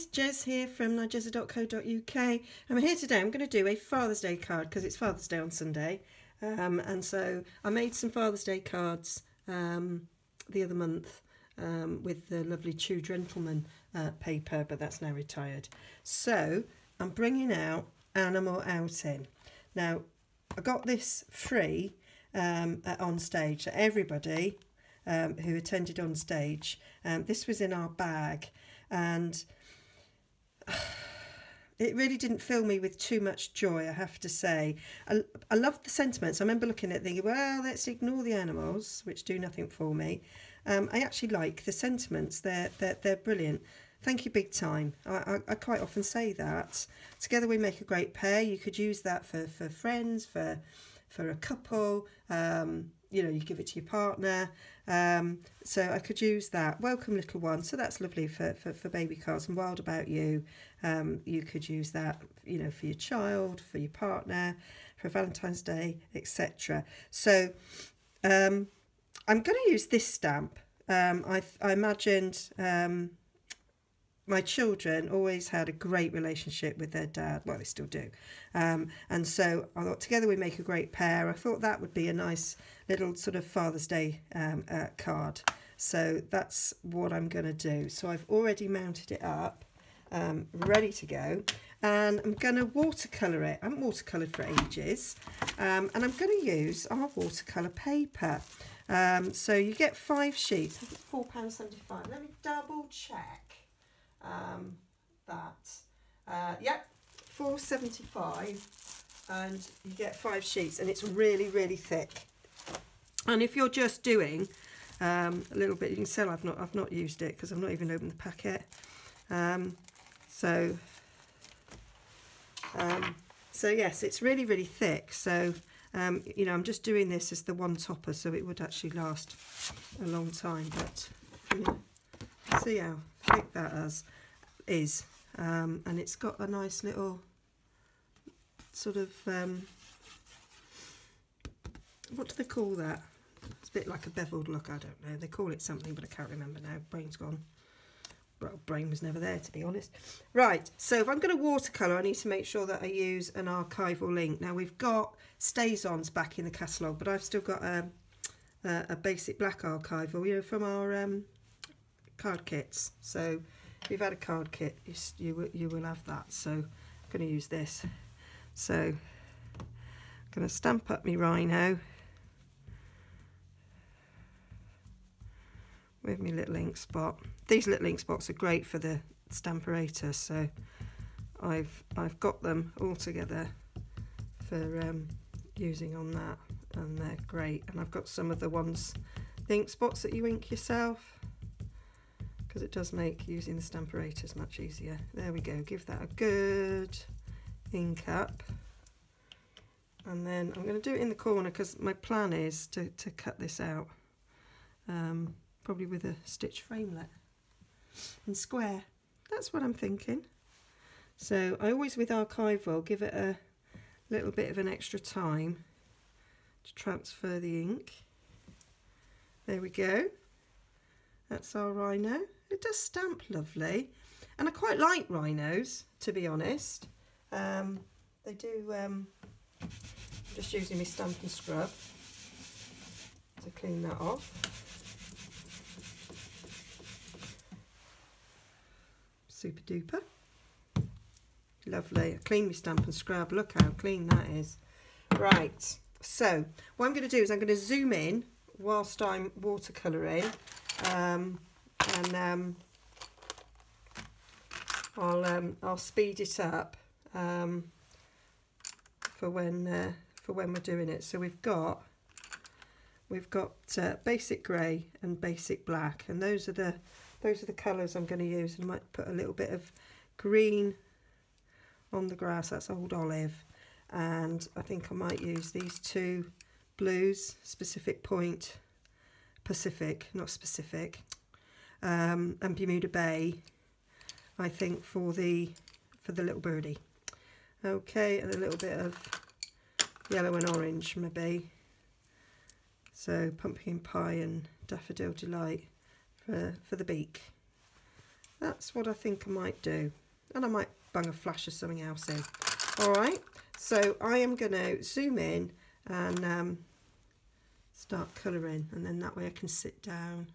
guys, Jez here from nigezza.co.uk. I'm here today. I'm going to do a Father's Day card because it's Father's Day on Sunday, and so I made some Father's Day cards the other month with the lovely True Gentleman paper, but that's now retired. So I'm bringing out Animal Outing. Now I got this free on stage, so everybody who attended on stage, this was in our bag, and it really didn't fill me with too much joy, I have to say. I loved the sentiments. I remember looking at it thinking, well, let's ignore the animals, which do nothing for me. I actually like the sentiments. They're brilliant. Thank you big time. I quite often say that. Together we make a great pair. You could use that for friends, for a couple. You know, you give it to your partner. So I could use that. Welcome little one. So that's lovely for baby cards. And Wild About You. You could use that, you know, for your child, for your partner, for Valentine's Day, etc. So I'm going to use this stamp. I imagined my children always had a great relationship with their dad. Well, they still do. And so I thought together we make a great pair. I thought that would be a nice little sort of Father's Day card. So that's what I'm going to do. So I've already mounted it up, ready to go. And I'm going to watercolour it. I haven't watercoloured for ages. And I'm going to use our watercolour paper. So you get 5 sheets. I think £4.75. Let me double check. Yep, £4.75, and you get 5 sheets, and it's really thick. And if you're just doing a little bit, you can tell I've not used it because I've not even opened the packet. So yes, it's really thick. So you know, I'm just doing this as the one topper, so it would actually last a long time. But you know, see how thick that is, and it's got a nice little sort of what do they call that? It's a bit like a beveled look. I don't know. They call it something, but I can't remember now. Brain's gone. Well, brain was never there, to be honest. Right. So if I'm going to watercolour, I need to make sure that I use an archival link. Now we've got Stazons back in the catalogue, but I've still got a basic black archival, you know, from our card kits. So if you've had a card kit, you will have that. So I'm going to use this. So I'm going to stamp up my rhino with my little ink spot. These little ink spots are great for the Stamparator, so I've got them all together for using on that, and they're great. And I've got some of the ones, the ink spots that you ink yourself, because it does make using the Stamparators much easier. There we go. Give that a good ink up, and then I'm going to do it in the corner because my plan is to cut this out, probably with a stitch framelit in square. That's what I'm thinking. So I always, with archival, give it a little bit of an extra time to transfer the ink. There we go. That's our rhino. It does stamp lovely, and I quite like rhinos, to be honest. They do. I'm just using my Stampin' scrub to clean that off. Super duper. Lovely. I clean my Stampin' scrub. Look how clean that is. Right. So what I'm going to do is I'm going to zoom in whilst I'm watercolouring. I'll speed it up for when we're doing it. So we've got basic grey and basic black, and those are the colours I'm going to use. I might put a little bit of green on the grass. That's Old Olive, and I think I might use these 2 blues, Specific Point, Pacific, not Specific, and Bermuda Bay, I think, for the little birdie. Okay, and a little bit of yellow and orange maybe. So Pumpkin Pie and Daffodil Delight for the beak. that's what I think I might do. And I might bung a flash of something else in. All right, so I am going to zoom in and start colouring, and then that way I can sit down.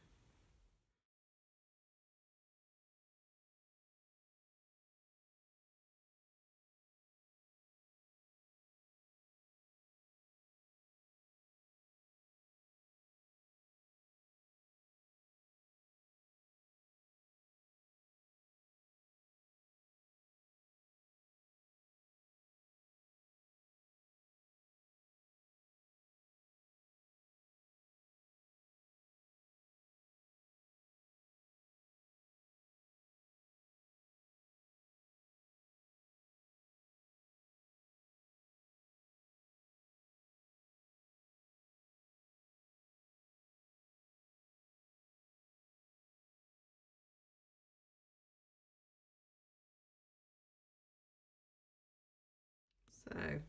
So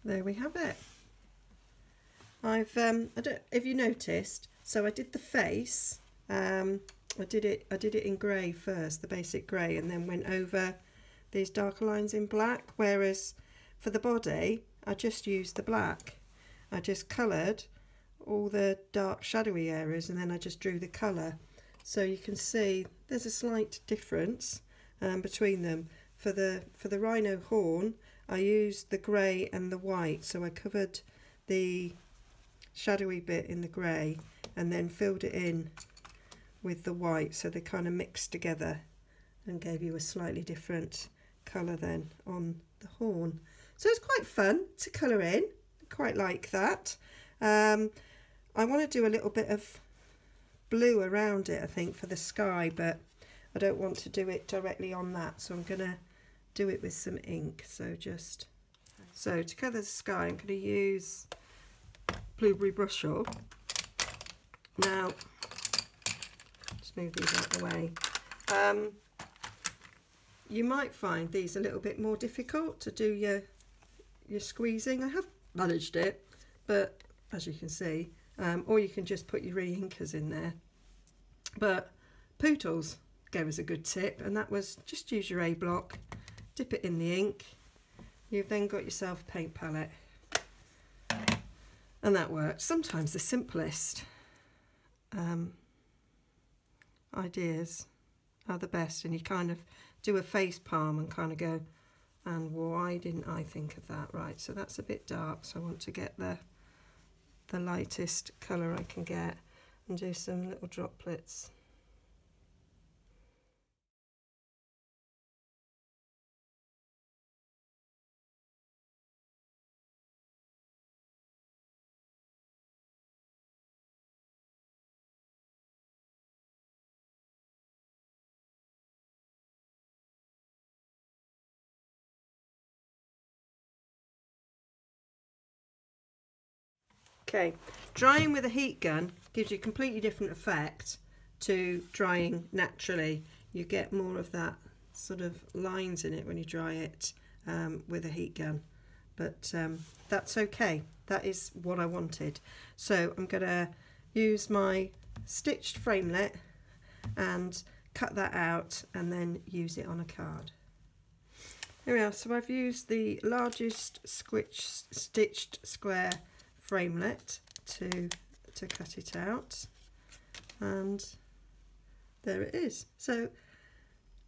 there we have it. I've I don't if you noticed, so I did the face, I did it in grey first, the basic grey, and then went over these darker lines in black, whereas for the body I just used the black. I just coloured all the dark shadowy areas and then I just drew the colour. So you can see there's a slight difference between them. For the rhino horn I used the grey and the white, so I covered the shadowy bit in the grey and then filled it in with the white, so they kind of mixed together and gave you a slightly different colour then on the horn. So it's quite fun to colour in, quite like that. I want to do a little bit of blue around it, I think, for the sky, but I don't want to do it directly on that, so I'm going to do it with some ink. So to colour the sky I'm going to use blueberry brushel. Now just move these out of the way. You might find these a little bit more difficult to do your squeezing. I have managed it, but as you can see, or you can just put your e-inkers in there. But Poodles gave us a good tip, and that was just use your A block, dip it in the ink. You've then got yourself a paint palette, and that works. Sometimes the simplest ideas are the best, and you kind of do a face palm and kind of go, and why didn't I think of that? Right, so that's a bit dark, so I want to get the lightest colour I can get and do some little droplets. Okay, drying with a heat gun gives you a completely different effect to drying naturally. You get more of that sort of lines in it when you dry it with a heat gun, but that's okay. That is what I wanted. So I'm going to use my stitched framelit and cut that out and then use it on a card. Here we are. So I've used the largest stitched square framelit to cut it out, and there it is. So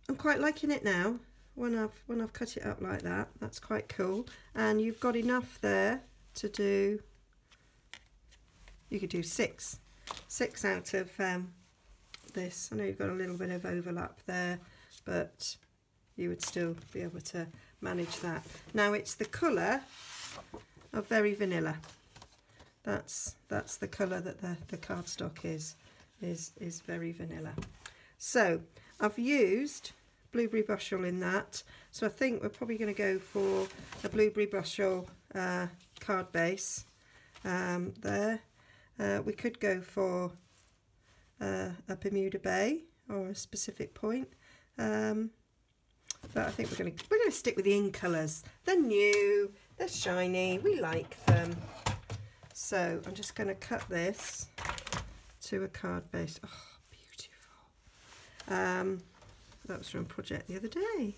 I'm quite liking it now when I've cut it up like that. That's quite cool, and you've got enough there to do, you could do six out of this. I know you've got a little bit of overlap there, but you would still be able to manage that. Now it's the colour of Very Vanilla. That's the colour that the cardstock is Very Vanilla. So I've used blueberry bushel in that, so I think we're probably going to go for a blueberry bushel card base there. We could go for a Bermuda Bay or a specific point, but I think we're going to stick with the in colours. They're new, they're shiny, we like them. So I'm just going to cut this to a card base. Oh, beautiful. That was from a project the other day.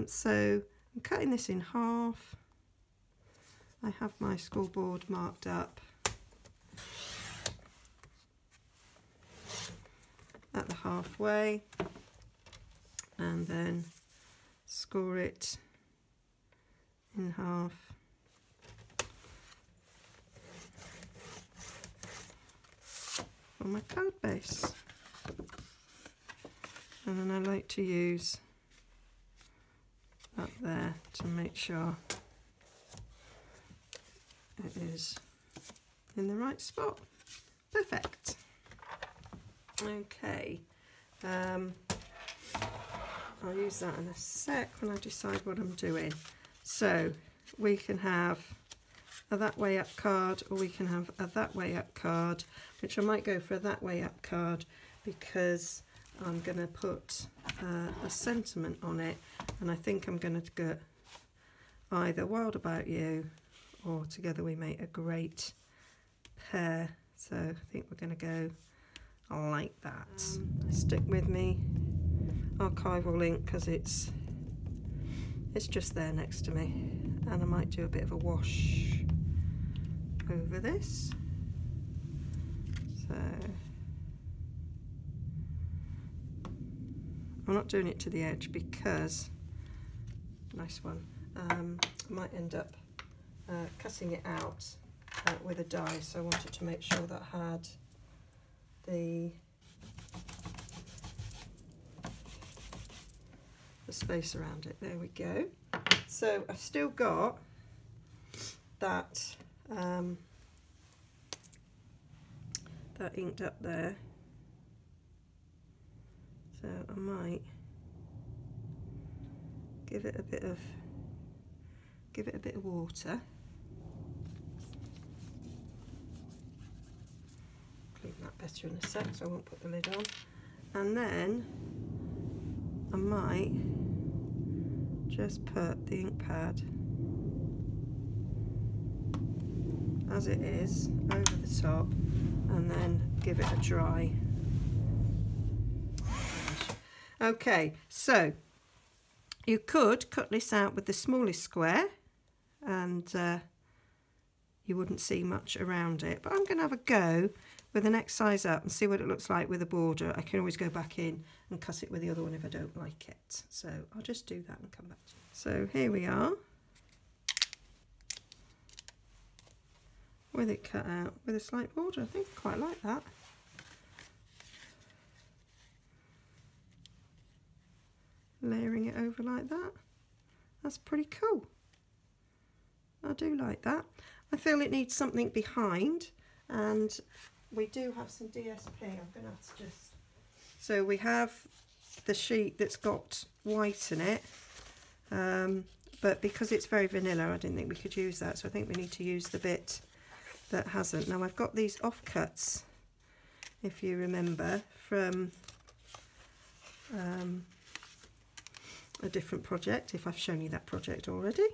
So I'm cutting this in half. I have my scoreboard marked up at the halfway, and then score it in half. For my card base. And then I like to use up there to make sure it is in the right spot. Perfect. Okay, I'll use that in a sec when I decide what I'm doing. So we can have a that way up card, or we can have a that way up card, which I might go for a that way up card because I'm going to put a sentiment on it, and I think I'm going to get either Wild About You or Together We Make a Great Pair. So I think we're going to go like that. Stick with me archival link because it's just there next to me, and I might do a bit of a wash over this. So I'm not doing it to the edge because, nice one, I might end up cutting it out with a die, so I wanted to make sure that I had the space around it. There we go. So I've still got that that inked up there, so I might give it a bit of water. Clean that better in a sec, so I won't put the lid on. And then I might just put the ink pad as it is over the top, and then give it a dry. Okay, so you could cut this out with the smallest square and you wouldn't see much around it, but I'm going to have a go with the next size up and see what it looks like with a border. I can always go back in and cut it with the other one if I don't like it. So I'll just do that and come back to you. So here we are with it cut out with a slight border. I think I quite like that. Layering it over like that. That's pretty cool. I do like that. I feel it needs something behind, and we do have some DSP. I'm going to have to just... So we have the sheet that's got white in it, but because it's very vanilla, I didn't think we could use that, so I think we need to use the bit that hasn't. Now I've got these offcuts, if you remember, from a different project, if I've shown you that project already.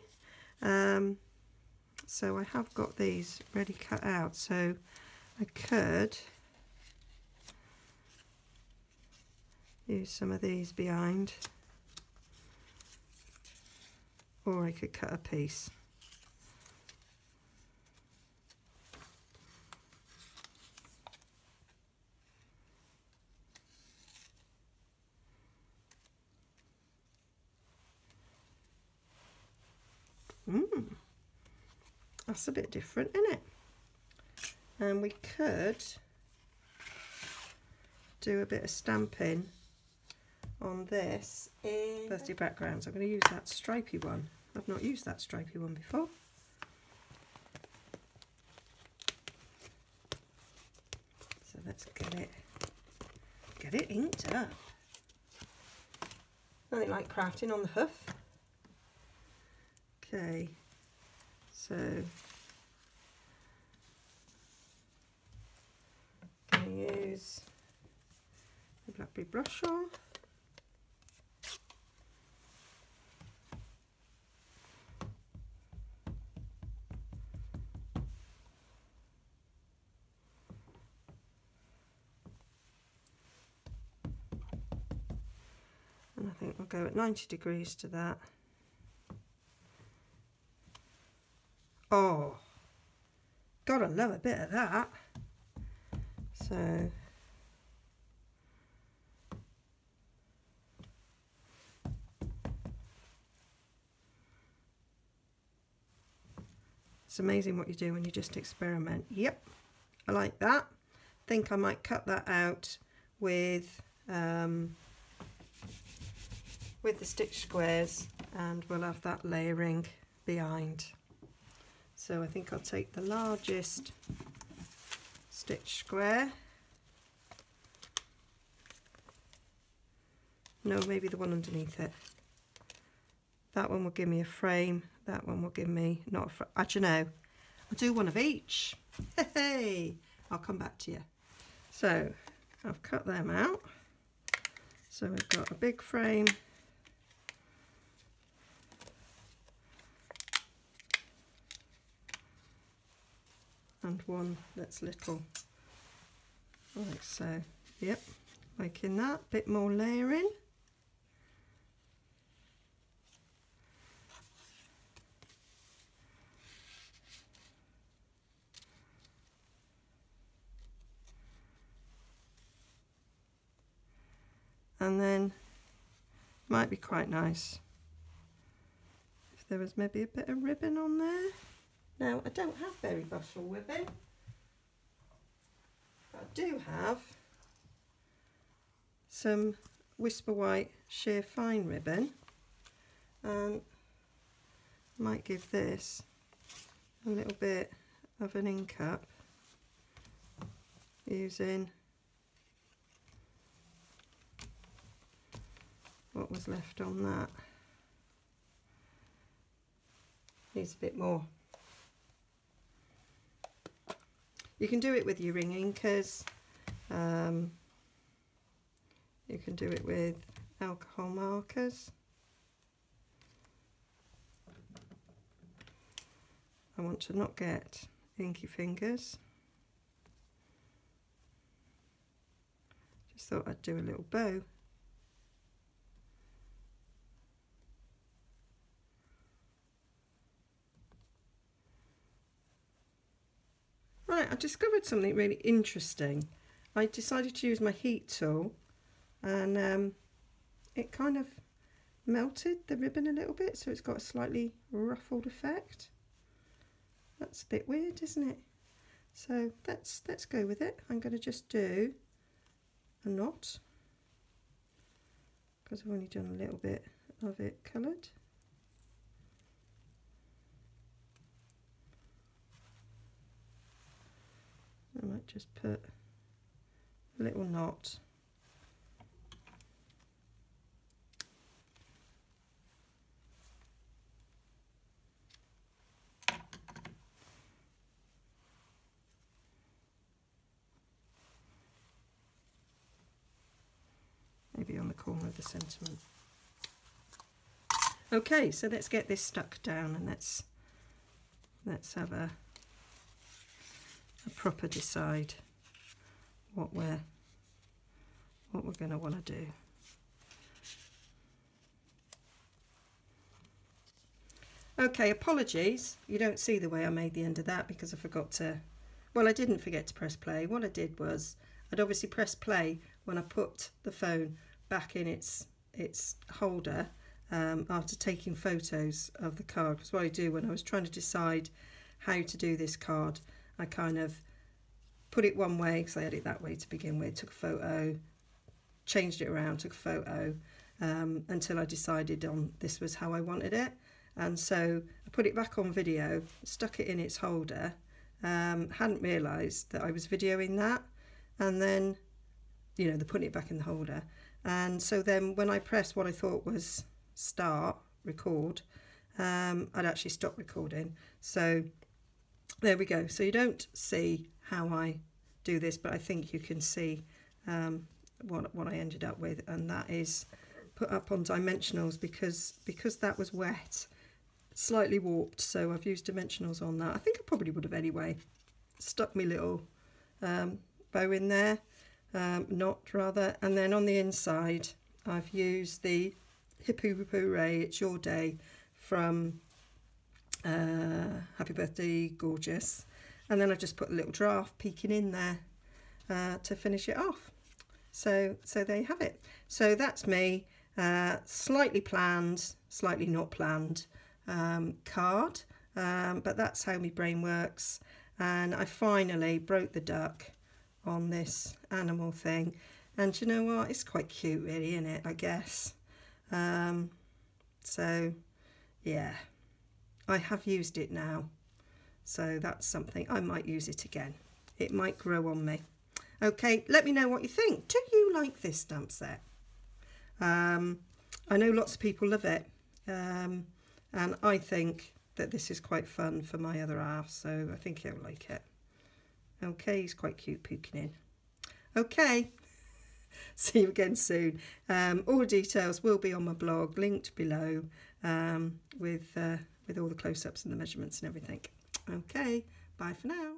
So I have got these ready cut out, so I could use some of these behind, or I could cut a piece. That's a bit different, isn't it? And we could do a bit of stamping on this in birthday backgrounds. I'm going to use that stripy one. I've not used that stripy one before. So let's get it inked up. Nothing like crafting on the hoof. Okay, so I'm going to use the blackberry brush on. I'll go at 90 degrees to that. Oh, gotta love a bit of that. So it's amazing what you do when you just experiment. Yep, I like that. Think I might cut that out with the stitch squares, and we'll have that layering behind. So I think I'll take the largest stitch square. No, maybe the one underneath it. That one will give me a frame. That one will give me not a frame. Actually, no, I'll do one of each. Hey, I'll come back to you. So I've cut them out. So we've got a big frame. And one that's little, like so. Yep, making that bit more layering. And then might be quite nice if there was maybe a bit of ribbon on there. Now, I don't have berry bustle ribbon, but I do have some Whisper White sheer fine ribbon, and might give this a little bit of an ink up using what was left on that. Needs a bit more. You can do it with your ring inkers, you can do it with alcohol markers. I want to not get inky fingers. Just thought I'd do a little bow. Right, I discovered something really interesting. I decided to use my heat tool, and it kind of melted the ribbon a little bit, so it's got a slightly ruffled effect. That's a bit weird, isn't it? So let's go with it. I'm going to just do a knot, because I've only done a little bit of it coloured. I might just put a little knot. Maybe on the corner of the sentiment. Okay, so let's get this stuck down, and let's have a proper decide what we're going to want to do. Okay, apologies, you don't see the way I made the end of that because I forgot to, well, I didn't forget to press play. What I did was I'd obviously press play when I put the phone back in its holder after taking photos of the card, because what I do when I was trying to decide how to do this card, I kind of put it one way because I had it that way to begin with, took a photo, changed it around, took a photo until I decided on this was how I wanted it. And so I put it back on video, stuck it in its holder, hadn't realised that I was videoing that, and then, you know, putting it back in the holder. And so then when I pressed what I thought was start, record, I'd actually stopped recording. So there we go. So you don't see how I do this, but I think you can see what I ended up with, and that is put up on dimensionals because that was wet, slightly warped, so I've used dimensionals on that. I think I probably would have anyway. Stuck my little bow in there, knot rather, and then on the inside I've used the hip hip hooray, it's your day from Happy Birthday Gorgeous. And then I just put a little draft peeking in there to finish it off. So there you have it. So that's me, slightly planned, slightly not planned card, but that's how my brain works. And I finally broke the duck on this animal thing, and you know what, it's quite cute really, isn't it, I guess. So yeah, I have used it now, so that's something. I might use it again. It might grow on me. Okay, let me know what you think. Do you like this stamp set? I know lots of people love it, and I think that this is quite fun for my other half, so I think he'll like it. Okay, he's quite cute poking in. Okay, see you again soon. All the details will be on my blog, linked below, with all the close-ups and the measurements and everything. Okay, bye for now.